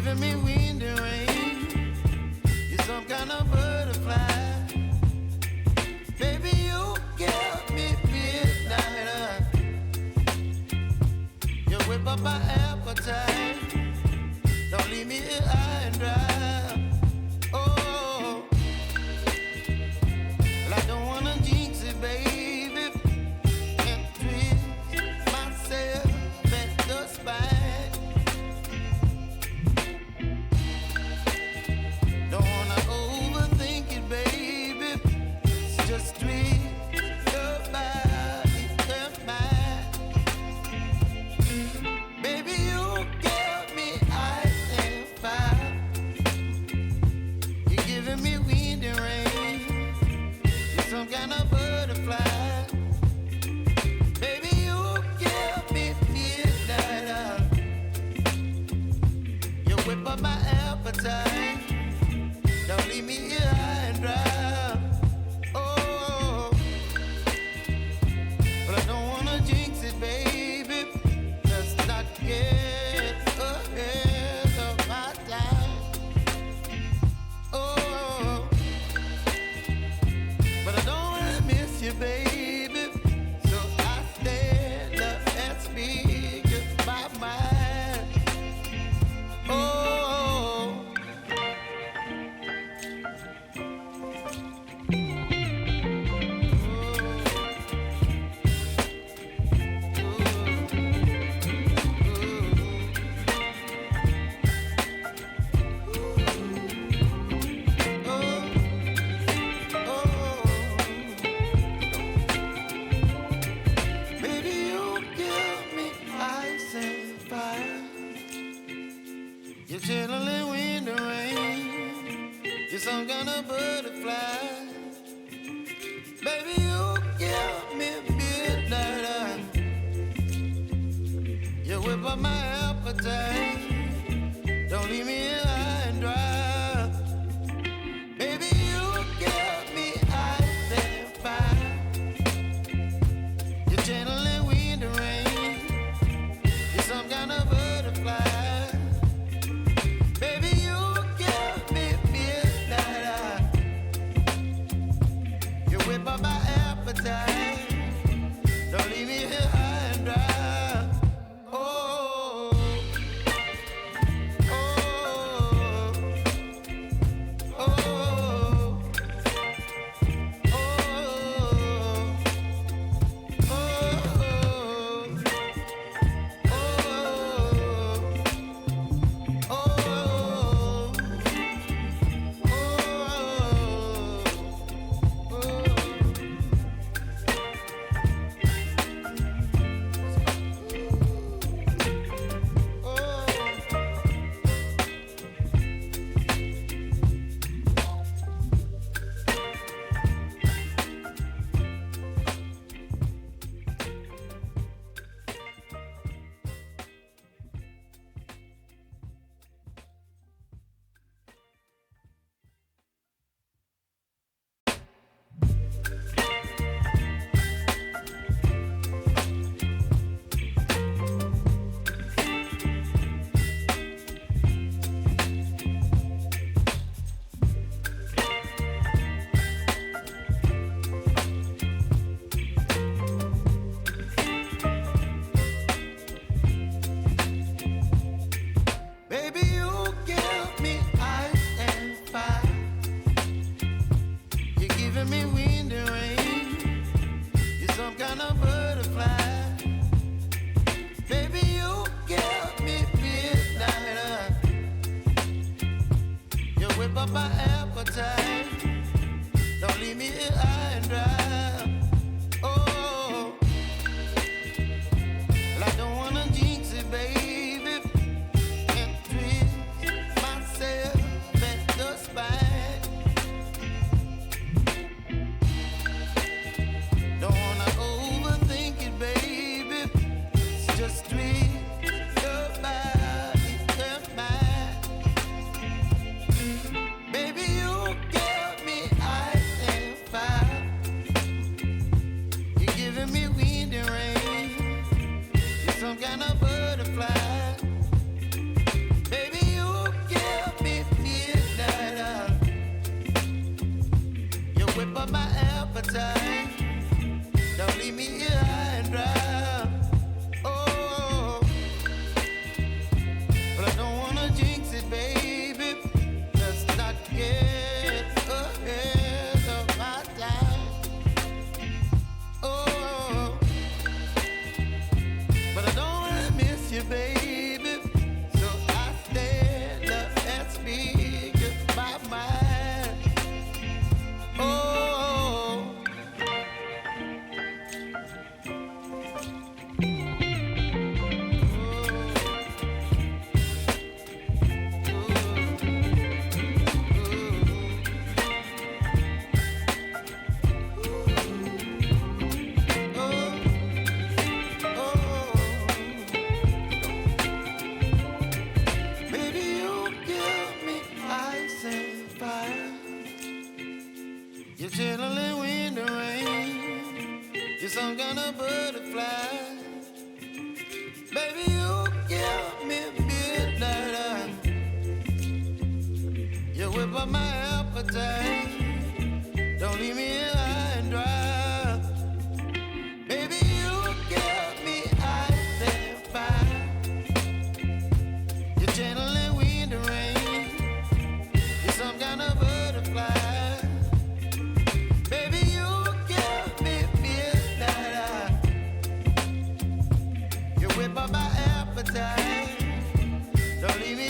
giving me wind and rain. You're some kind of butterfly. Baby, you give me midnight. You whip up my appetite. Don't leave me here high and dry. Oh, well, I don't wanna jinx it, baby, and twist myself at the spine. Don't wanna overthink it, baby. It's just twist your body and mine. Baby, you give me ice and fire. You're giving me wind and rain. You're some kind of butterfly. Baby, you give me midnight. You whip up my appetite. Don't leave me here high and dry. Oh, but I don't wanna jinx it, baby. Let's not get ahead of my time. Oh, but I don't wanna miss you, baby. So I stand up and speak my mind. Oh. Baby, you give me ice and fire. You're chilling wind and rain. You're some kind of butterfly. Baby, you give me midnight. You whip up my appetite. Don't leave me here high and dry. Baby, you give me ice and fire. You're channeling wind and rain. You're some kind of butterfly. Baby, you give me midnight. You whip up my appetite. Don't leave me here high and dry. Oh, oh, oh, oh, baby, you give me ice and fire. You're giving me wind and rain. You're some kind of butterfly. Baby, you give me midnight. You whip up my appetite. Don't leave me here high and dry. Oh, well, I don't wanna jinx it, baby, and twist myself at the spine. Don't wanna overthink it, baby. It's just twist your body and mine. Baby, you give me ice and fire. whip up my appetite. Don't leave me here high and dry. Baby, you give me ice and fire. You're channeling wind and rain. You're some kind of butterfly. Baby, you give me midnight. You whip up my appetite. Don't leave me